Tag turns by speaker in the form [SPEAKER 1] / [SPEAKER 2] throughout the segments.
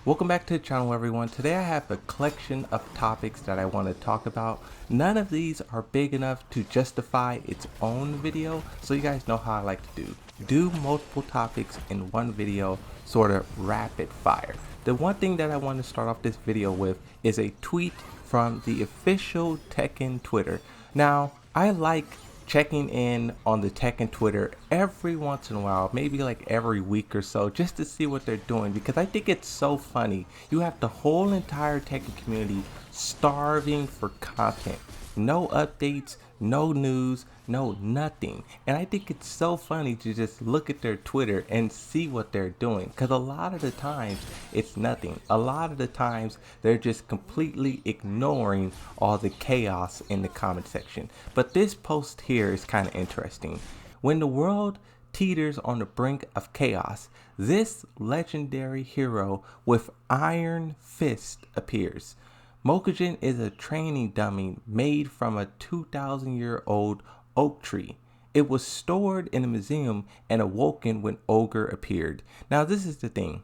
[SPEAKER 1] Welcome back to the channel, everyone. Today I have a collection of topics that I want to talk about. None of these are big enough to justify its own video, so you guys know how I like to do multiple topics in one video, sort of rapid fire. The one thing that I want to start off this video with is a tweet from the official Tekken Twitter. Now, I like checking in on the Tekken Twitter every once in a while, maybe like every week or so, just to see what they're doing, because I think it's so funny. You have the whole entire Tekken community starving for content. No updates, no news, no nothing. And I think it's so funny to just look at their Twitter and see what they're doing, because a lot of the times it's nothing. A lot of the times they're just completely ignoring all the chaos in the comment section. But this post here is kind of interesting. When the world teeters on the brink of chaos, this legendary hero with iron fist appears. Mokajin is a training dummy made from a 2,000-year-old oak tree. It was stored in a museum and awoken when Ogre appeared. Now this is the thing.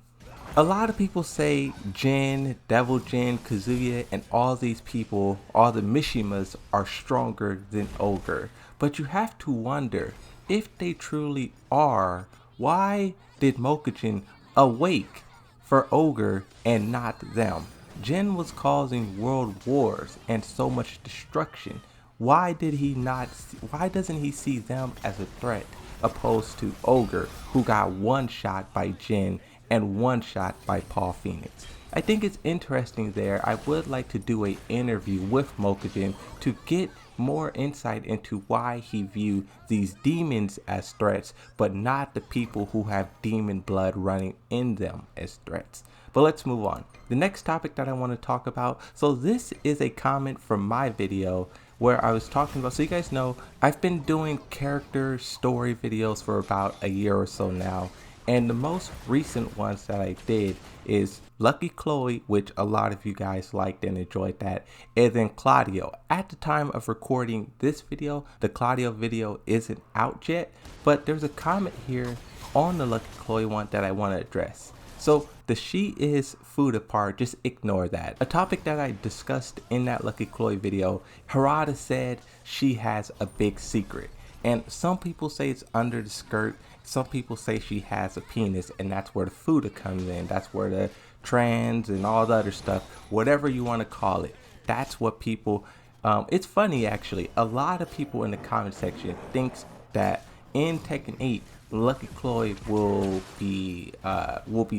[SPEAKER 1] A lot of people say Jin, Devil Jin, Kazuya, and all these people, all the Mishimas, are stronger than Ogre. But you have to wonder, if they truly are, why did Mokajin awake for Ogre and not them? Jin was causing world wars and so much destruction. Why doesn't he see them as a threat opposed to Ogre, who got one shot by Jin and one shot by Paul Phoenix? I think it's interesting there. I would like to do an interview with Mokajin to get more insight into why he viewed these demons as threats, but not the people who have demon blood running in them as threats. But let's move on. The next topic that I want to talk about, so this is a comment from my video where I was talking about, so you guys know, I've been doing character story videos for about a year or so now. And the most recent ones that I did is Lucky Chloe, which a lot of you guys liked and enjoyed that, and then Claudio. At the time of recording this video, the Claudio video isn't out yet, but there's a comment here on the Lucky Chloe one that I want to address. So the she is food part, just ignore that. A topic that I discussed in that Lucky Chloe video, Harada said she has a big secret. And some people say it's under the skirt. Some people say she has a penis, and that's where the Fuda comes in. That's where the trans and all the other stuff, whatever you want to call it. That's what people, it's funny actually. A lot of people in the comment section thinks that in Tekken 8, Lucky Chloe will be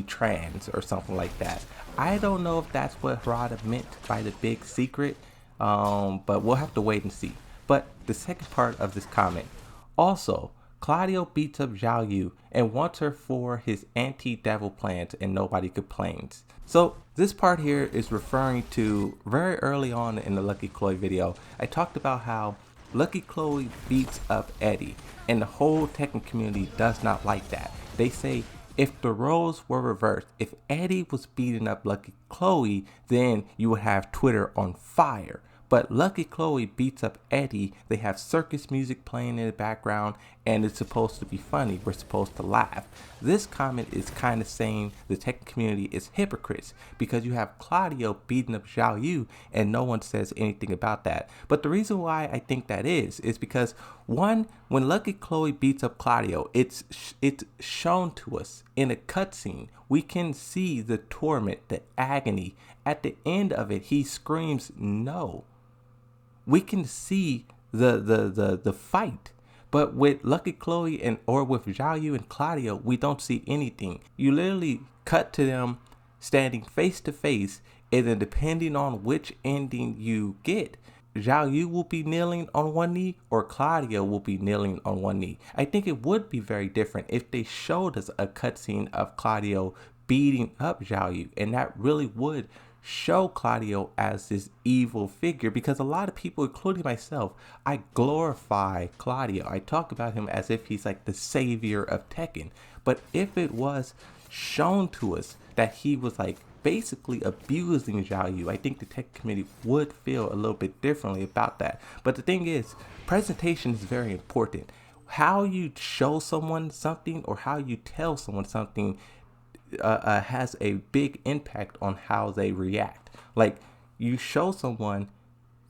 [SPEAKER 1] trans or something like that. I don't know if that's what Harada meant by the big secret, but we'll have to wait and see. But the second part of this comment, also, Claudio beats up Xiaoyu and wants her for his anti-devil plans, and nobody complains. So this part here is referring to very early on in the Lucky Chloe video. I talked about how Lucky Chloe beats up Eddie, and the whole Tekken community does not like that. They say if the roles were reversed, if Eddie was beating up Lucky Chloe, then you would have Twitter on fire. But Lucky Chloe beats up Eddie. They have circus music playing in the background, and it's supposed to be funny. We're supposed to laugh. This comment is kind of saying the Tekken community is hypocrites, because you have Claudio beating up Xiaoyu and no one says anything about that. But the reason why I think that is because, one, when Lucky Chloe beats up Claudio, it's shown to us in a cutscene. We can see the torment, the agony. At the end of it, he screams no. We can see the fight. But with Lucky Chloe or with Xiaoyu and Claudio, we don't see anything. You literally cut to them standing face to face, and then depending on which ending you get, Xiaoyu will be kneeling on one knee or Claudio will be kneeling on one knee. I think it would be very different if they showed us a cutscene of Claudio beating up Xiaoyu, and that really would show Claudio as this evil figure, because a lot of people, including myself, I glorify Claudio. I talk about him as if he's like the savior of Tekken. But if it was shown to us that he was like basically abusing Xiaoyu, I think the Tekken community would feel a little bit differently about that. But the thing is, presentation is very important. How you show someone something or how you tell someone something has a big impact on how they react. Like, you show someone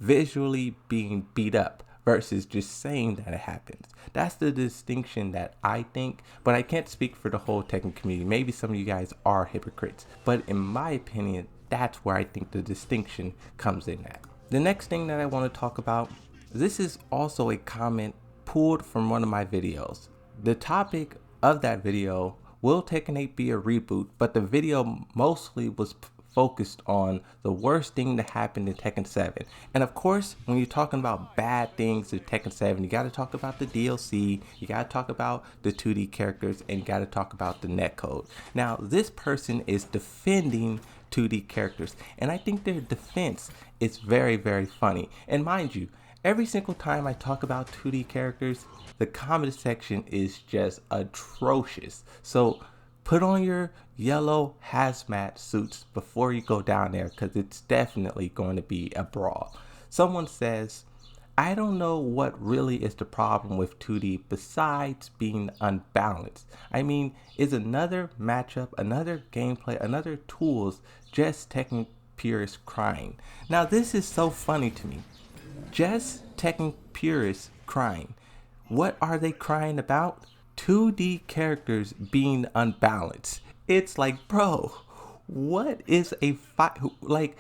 [SPEAKER 1] visually being beat up versus just saying that it happens. That's the distinction that I think, but I can't speak for the whole Tekken community. Maybe some of you guys are hypocrites, but in my opinion, that's where I think the distinction comes in at. The next thing that I want to talk about, this is also a comment pulled from one of my videos. The topic of that video, will Tekken 8 be a reboot? But the video mostly was focused on the worst thing that happened in Tekken 7. And of course, when you're talking about bad things in Tekken 7, you got to talk about the DLC, you got to talk about the 2D characters, and you got to talk about the netcode. Now, this person is defending 2D characters, and I think their defense is very, very funny. And mind you, every single time I talk about 2D characters, the comment section is just atrocious. So put on your yellow hazmat suits before you go down there, because it's definitely going to be a brawl. Someone says, I don't know what really is the problem with 2D besides being unbalanced. I mean, is another matchup, another gameplay, another tools just Tekken purists crying? Now this is so funny to me. Just Tekken purists crying. What are they crying about? 2D characters being unbalanced. It's like, bro, what is a fight? Like,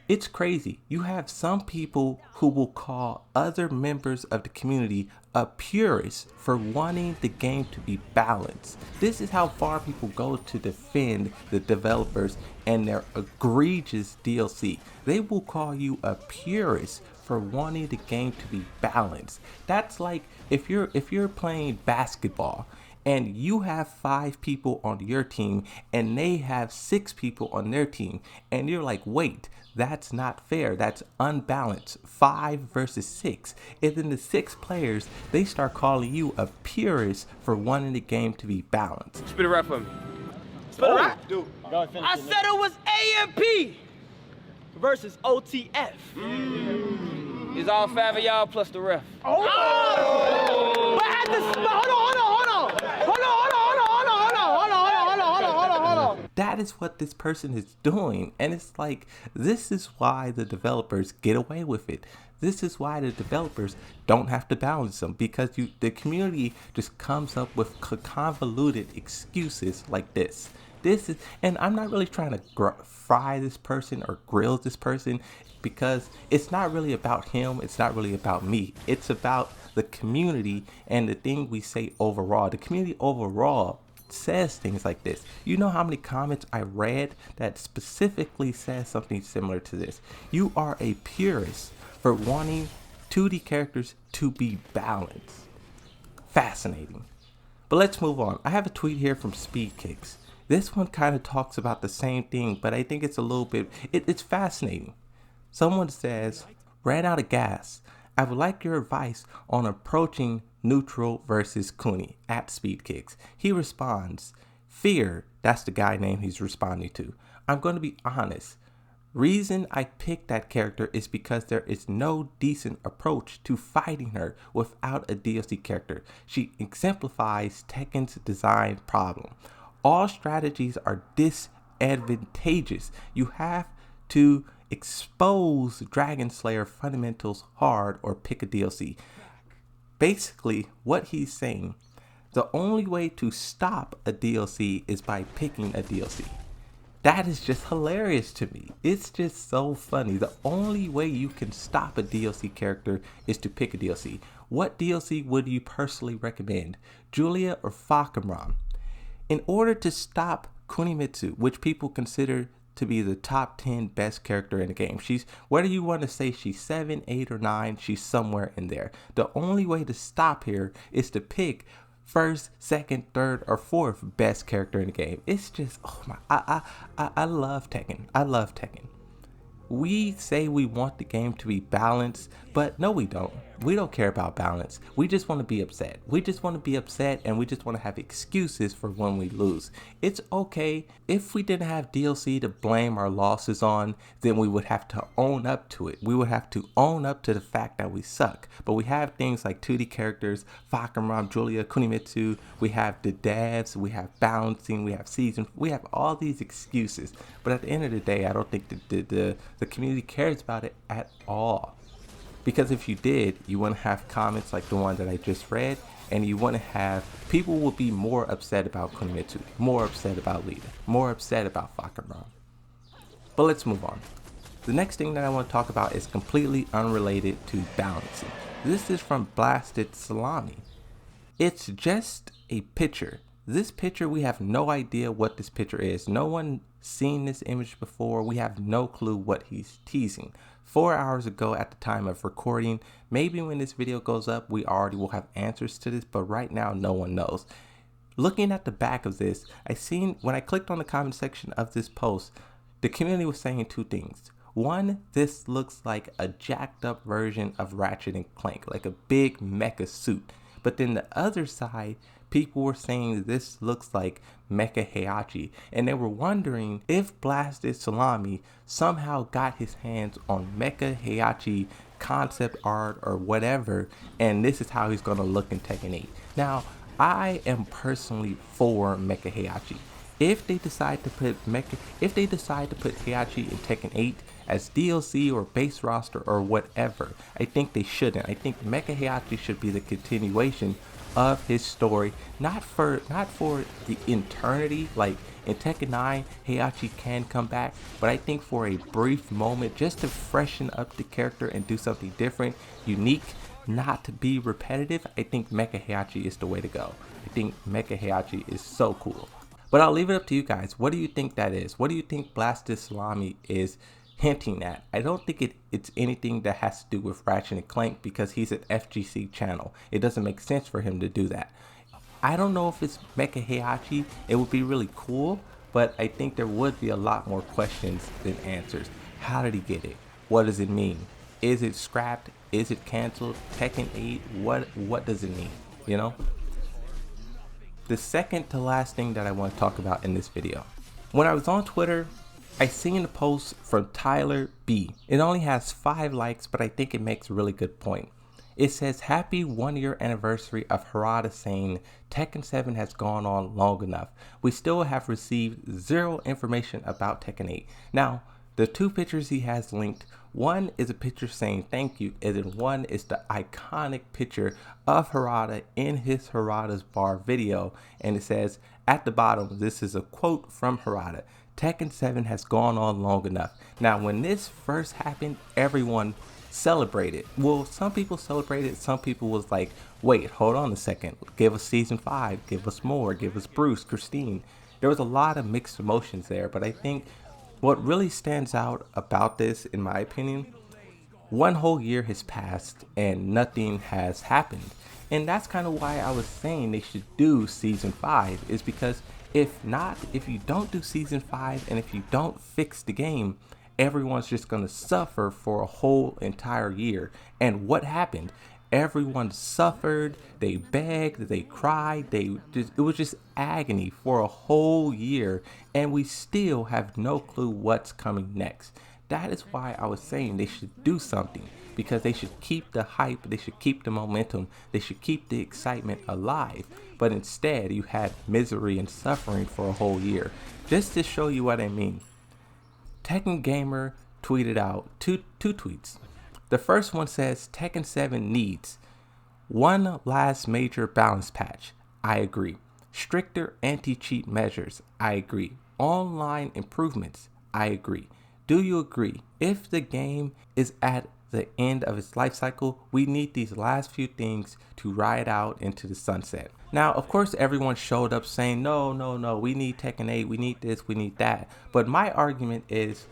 [SPEAKER 1] it's crazy. You have some people who will call other members of the community a purist for wanting the game to be balanced. This is how far people go to defend the developers and their egregious DLC. They will call you a purist for wanting the game to be balanced. That's like if you're playing basketball and you have 5 people on your team and they have 6 people on their team, and you're like, wait, that's not fair, that's unbalanced, 5 versus 6. And then the 6 players, they start calling you a purist for wanting the game to be balanced.
[SPEAKER 2] Spit a rap for me. Spit a rap?
[SPEAKER 3] Dude,
[SPEAKER 2] I said it was AMP versus OTF. It's all 5 of y'all plus the ref. Oh! But at the hold on.
[SPEAKER 1] That is what this person is doing, and it's like, this is why the developers get away with it. This is why the developers don't have to balance them, because the community just comes up with convoluted excuses like this. This is, and I'm not really trying to fry this person or grill this person, because it's not really about him, it's not really about me, it's about the community and the thing we say overall. The community overall says things like this. You know how many comments I read that specifically says something similar to this? You are a purist for wanting 2D characters to be balanced. Fascinating. But let's move on. I have a tweet here from Speedkicks. This one kind of talks about the same thing, but I think it's a little bit, it's fascinating. Someone says, ran out of gas. I would like your advice on approaching neutral versus Kuni at Speedkicks. He responds, fear, that's the guy name he's responding to. I'm going to be honest. Reason I picked that character is because there is no decent approach to fighting her without a DLC character. She exemplifies Tekken's design problem. All strategies are disadvantageous. You have to expose Dragon Slayer fundamentals hard or pick a DLC. Basically, what he's saying, the only way to stop a DLC is by picking a DLC. That is just hilarious to me. It's just so funny. The only way you can stop a DLC character is to pick a DLC. What DLC would you personally recommend? Julia or Fakamram? In order to stop Kunimitsu, which people consider to be the top 10 best character in the game. She's, whether you want to say she's 7, 8, or 9, she's somewhere in there. The only way to stop her is to pick first, second, third, or fourth best character in the game. It's just, oh my, I love Tekken. I love Tekken. We say we want the game to be balanced, but no we don't. We don't care about balance. We just want to be upset. We just want to be upset, and we just want to have excuses for when we lose. It's okay. If we didn't have DLC to blame our losses on, then we would have to own up to it. We would have to own up to the fact that we suck. But we have things like 2D characters, Fakuram, Julia, Kunimitsu. We have the devs. We have balancing. We have season. We have all these excuses. But at the end of the day, I don't think the community cares about it at all. Because if you did, you wouldn't have comments like the one that I just read, and you wouldn't have, people would be more upset about Kunimitsu, more upset about Lita, more upset about Fakuram. But let's move on. The next thing that I want to talk about is completely unrelated to balancing. This is from Blasted Salami. It's just a picture. This picture, we have no idea what this picture is. No one seen this image before. We have no clue what he's teasing. 4 hours ago at the time of recording, maybe when this video goes up, we already will have answers to this, but right now, no one knows. Looking at the back of this, when I clicked on the comment section of this post, the community was saying two things. One, this looks like a jacked up version of Ratchet and Clank, like a big mecha suit. But then the other side, people were saying this looks like Mecha Heihachi, and they were wondering if Blasted Salami somehow got his hands on Mecha Heihachi concept art or whatever, and this is how he's gonna look in Tekken 8. Now, I am personally for Mecha Heihachi. If they decide to put Heihachi in Tekken 8 as DLC or base roster or whatever, I think they shouldn't. I think Mecha Heihachi should be the continuation of his story, not for the eternity. Like in Tekken 9, Heihachi can come back, but I think for a brief moment, just to freshen up the character and do something different, unique, not to be repetitive, I think Mecha Heihachi is the way to go. I think Mecha Heihachi is so cool. But I'll leave it up to you guys. What do you think that is? What do you think Blasted Salami is hinting at? I don't think it's anything that has to do with Ratchet and Clank, because he's an FGC channel. It doesn't make sense for him to do that. I don't know if it's Mecha Heihachi. It would be really cool, but I think there would be a lot more questions than answers. How did he get it? What does it mean? Is it scrapped? Is it canceled? Tekken 8? What does it mean? You know? The second to last thing that I want to talk about in this video. When I was on Twitter, I seen a post from Tyler B. It only has 5 likes, but I think it makes a really good point. It says, happy 1-year anniversary of Harada saying Tekken 7 has gone on long enough. We still have received 0 information about Tekken 8. Now, the 2 pictures he has linked, one is a picture saying thank you, and then one is the iconic picture of Harada in his Harada's Bar video, and it says at the bottom, this is a quote from Harada, Tekken 7 has gone on long enough. Now, when this first happened, everyone celebrated. Well, some people celebrated, some people was like, wait, hold on a second, give us season 5, give us more, give us Bruce, Christine. There was a lot of mixed emotions there, but I think what really stands out about this, in my opinion, 1 whole year has passed and nothing has happened. And that's kind of why I was saying they should do season 5, is because if you don't do season 5 and if you don't fix the game, everyone's just going to suffer for a whole entire year. And what happened? Everyone suffered, they begged, they cried, it was just agony for a whole year, and we still have no clue what's coming next. That is why I was saying they should do something, because they should keep the hype, they should keep the momentum, they should keep the excitement alive. But instead, you had misery and suffering for a whole year. Just to show you what I mean, Tekken Gamer tweeted out two tweets. The first one says, Tekken 7 needs 1 last major balance patch. I agree. Stricter anti-cheat measures. I agree. Online improvements. I agree. Do you agree? If the game is at the end of its life cycle, we need these last few things to ride out into the sunset. Now, of course, everyone showed up saying, no, we need Tekken 8, we need this, we need that. But my argument is,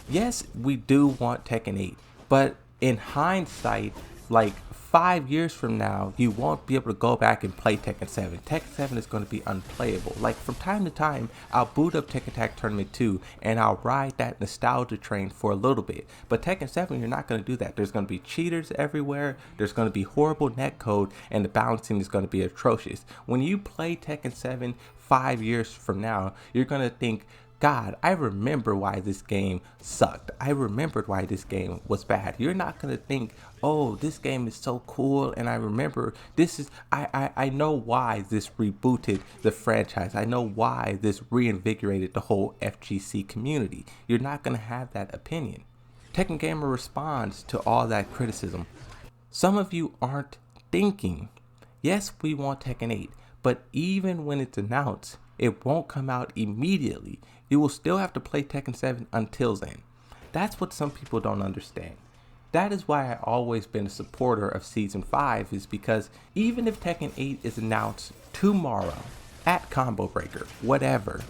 [SPEAKER 1] yes, we do want Tekken 8. But in hindsight, like 5 years from now, you won't be able to go back and play Tekken 7. Tekken 7 is going to be unplayable. Like from time to time, I'll boot up Tekken Tag Tournament 2 and I'll ride that nostalgia train for a little bit. But Tekken 7, you're not going to do that. There's going to be cheaters everywhere. There's going to be horrible netcode, and the balancing is going to be atrocious. When you play Tekken 7 5 years from now, you're going to think, God, I remember why this game sucked. I remembered why this game was bad. You're not going to think, oh, this game is so cool, and I remember this is, I know why this rebooted the franchise. I know why this reinvigorated the whole FGC community. You're not going to have that opinion. Tekken Gamer responds to all that criticism. Some of you aren't thinking. Yes, we want Tekken 8, but even when it's announced, it won't come out immediately. You will still have to play Tekken 7 until then. That's what some people don't understand. That is why I've always been a supporter of Season 5, is because even if Tekken 8 is announced tomorrow, at Combo Breaker, whatever,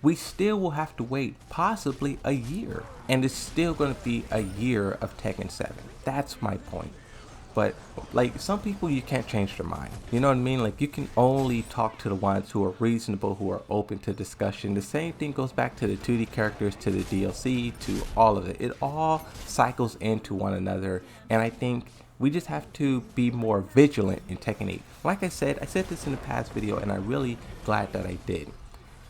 [SPEAKER 1] we still will have to wait possibly a year. And it's still going to be a year of Tekken 7. That's my point. But like some people, you can't change their mind. You know what I mean? Like you can only talk to the ones who are reasonable, who are open to discussion. The same thing goes back to the 2D characters, to the DLC, to all of it. It all cycles into one another. And I think we just have to be more vigilant in Tekken 8. Like I said this in the past video, and I'm really glad that I did.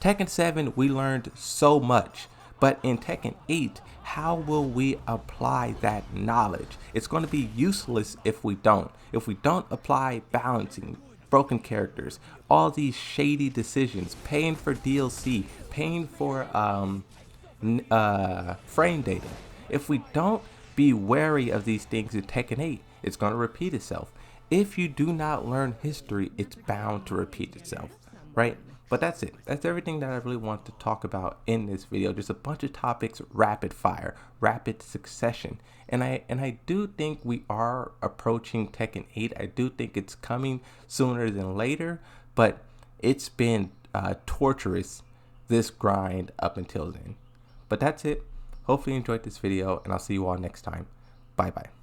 [SPEAKER 1] Tekken 7, we learned so much. But in Tekken 8, how will we apply that knowledge? It's going to be useless if we don't. If we don't apply balancing, broken characters, all these shady decisions, paying for DLC, paying for frame data. If we don't be wary of these things in Tekken 8, it's going to repeat itself. If you do not learn history, it's bound to repeat itself, right? But that's it. That's everything that I really want to talk about in this video. Just a bunch of topics, rapid fire, rapid succession. And I do think we are approaching Tekken 8. I do think it's coming sooner than later, but it's been torturous, this grind up until then. But that's it. Hopefully you enjoyed this video, and I'll see you all next time. Bye bye.